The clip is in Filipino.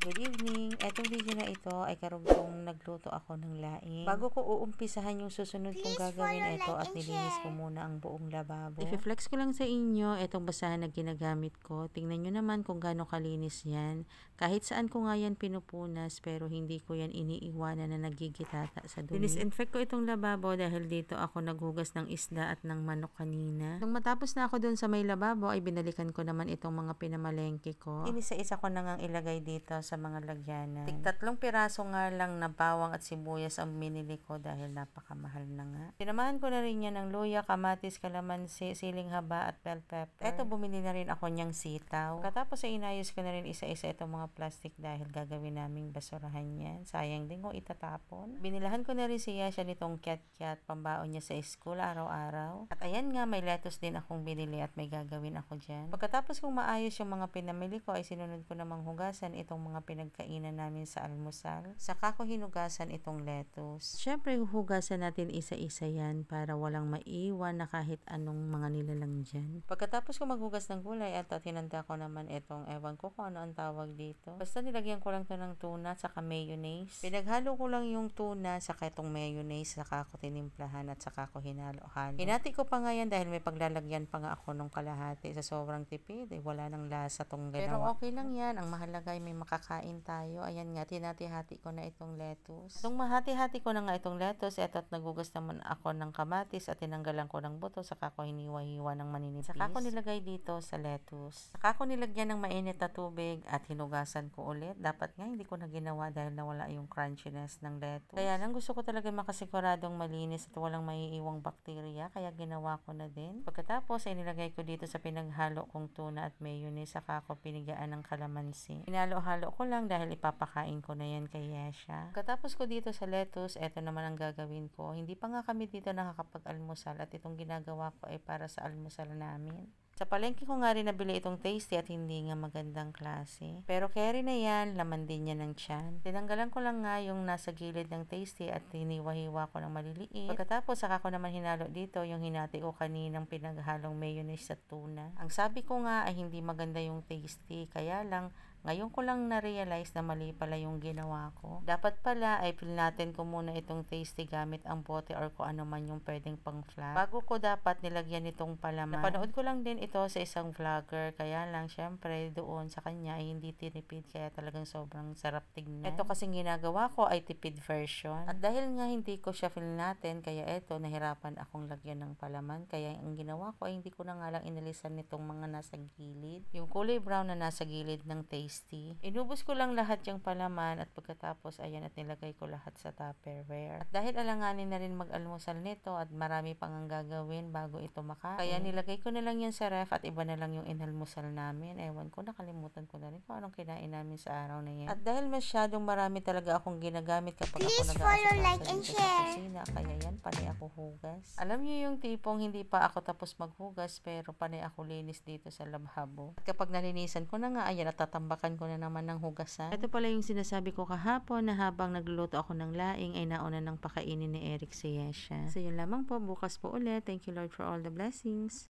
Good evening! Etong video na ito ay karugtong nagluto ako ng laing. Bago ko uumpisahan yung susunod kong gagawin ito at nilinis ko muna ang buong lababo. I-flex ko lang sa inyo itong basahan na ginagamit ko. Tingnan nyo naman kung gaano kalinis yan. Kahit saan ko nga yan pinupunas pero hindi ko yan iniiwanan na nagigitata sa dumi. Disinfect ko itong lababo dahil dito ako naghugas ng isda at ng manok kanina. Nung matapos na ako dun sa may lababo ay binalikan ko naman itong mga pinamalengke ko. Inisa-isa ko na ngang ilagay dito sa mga lagyanan. Tig-3 piraso nga lang na bawang at sibuyas ang binili ko dahil napakamahal na nga. Sinamahan ko na rin yan ng luya, kamatis, kalamansi, siling haba at bell pepper. Eto, bumili na rin ako niyang sitaw. Katapos ay inayos ko na rin isa-isa itong mga plastic dahil gagawin naming basurahan yan. Sayang din kung itatapon. Binilahan ko na rin siya nitong cat-cat, pambaon niya sa school araw-araw. At ayan nga, may lettuce din akong binili at may gagawin ako dyan. Pagkatapos kong maayos yung mga pinamili ko ay sinunod ko namang hugasan itong mga pinagkainan namin sa almusal. Saka ko hinugasan itong lettuce. Syempre, hugasan natin isa-isa yan para walang maiwan na kahit anong mga nilalang dyan. Pagkatapos ko maghugas ng gulay at tinanda ko naman itong, ewan ko kung ano ang tawag dito. Basta nilagyan ko lang to ng tuna saka mayonnaise. Pinaghalo ko lang yung tuna saka itong mayonnaise, saka ko tinimplahan at saka ko hinalo-halo. Hinati ko pa nga yan dahil may paglalagyan pa nga ako nung kalahati. Sa sobrang tipid, wala nang lasa tong ginawa. Pero okay lang yan. Ang mahalaga ay may makakain tayo. Ayan nga, tinati-hati ko na itong lettuce. Nung mahati-hati ko na nga itong lettuce, at nagugas naman ako ng kamatis at tinanggalan ko ng buto, saka ko hiniwa-hiwa ng maninipis. Saka ko nilagay dito sa lettuce. Saka ko nilagyan ng mainit na tubig at hinugasan ko ulit. Dapat nga hindi ko na ginawa dahil nawala yung crunchiness ng lettuce. Kaya lang gusto ko talaga makasiguradong malinis at walang maiiwang bakterya, kaya ginawa ko na din. Pagkatapos ay nilagay ko dito sa pinaghalo kong tuna at mayonnaise, saka ko pinigaan ng kalamansi. Hinalo-halo ko lang dahil ipapakain ko na yan kay Yesha. Pagkatapos ko dito sa lettuce, eto naman ang gagawin ko. Hindi pa nga kami dito nakakapag-almusal at itong ginagawa ko ay para sa almusal namin. Sa palengke ko nga rin nabili itong tasty at hindi nga magandang klase. Pero carry na yan, laman din niya ng tiyan. Tinanggalan ko lang nga yung nasa gilid ng tasty at hiniwa-hiwa ko ng maliliit. Pagkatapos saka ko naman hinalo dito yung hinati ko kaninang pinaghalong mayonnaise at tuna. Ang sabi ko nga ay hindi maganda yung tasty, kaya lang ngayon ko lang na-realize na mali pala yung ginawa ko. Dapat pala ay fill natin ko muna itong tasty gamit ang bote or kung ano man yung pwedeng pang flat. Bago ko dapat nilagyan itong palaman. Napanood ko lang din ito sa isang vlogger, kaya lang syempre doon sa kanya ay hindi tinipid, kaya talagang sobrang sarap tignan. Ito kasing ginagawa ko ay tipid version. At dahil nga hindi ko siya fill natin, kaya ito nahirapan akong lagyan ng palaman. Kaya ang ginawa ko ay hindi ko na nga lang inalisan nitong mga nasa gilid. Yung kulay brown na nasa gilid ng tasty. Inubos ko lang lahat yung palaman at pagkatapos ayan at nilagay ko lahat sa Tupperware. At dahil alanganin na rin mag-almusal nito at marami pang ang gagawin bago ito makain, kaya nilagay ko na lang yan sa ref at iba na lang yung inalmusal namin. Ewan ko, nakalimutan ko na rin kung anong kinain namin sa araw na yan. At dahil masyadong marami talaga akong ginagamit kapag Please ako follow, like, nag-aasikaso and dito sa share. kusina, kaya yan, panay ako hugas. Alam niyo yung tipong hindi pa ako tapos maghugas pero panay ako linis dito sa lababo. At kapag nalinisan ko na nga, ayan, at tatambakan ko na naman ng hugasan. Ito pala yung sinasabi ko kahapon na habang nagluluto ako ng laing ay nauna ng pakainin ni Eric si Yesha. So yun lamang po, bukas po ulit. Thank you Lord for all the blessings.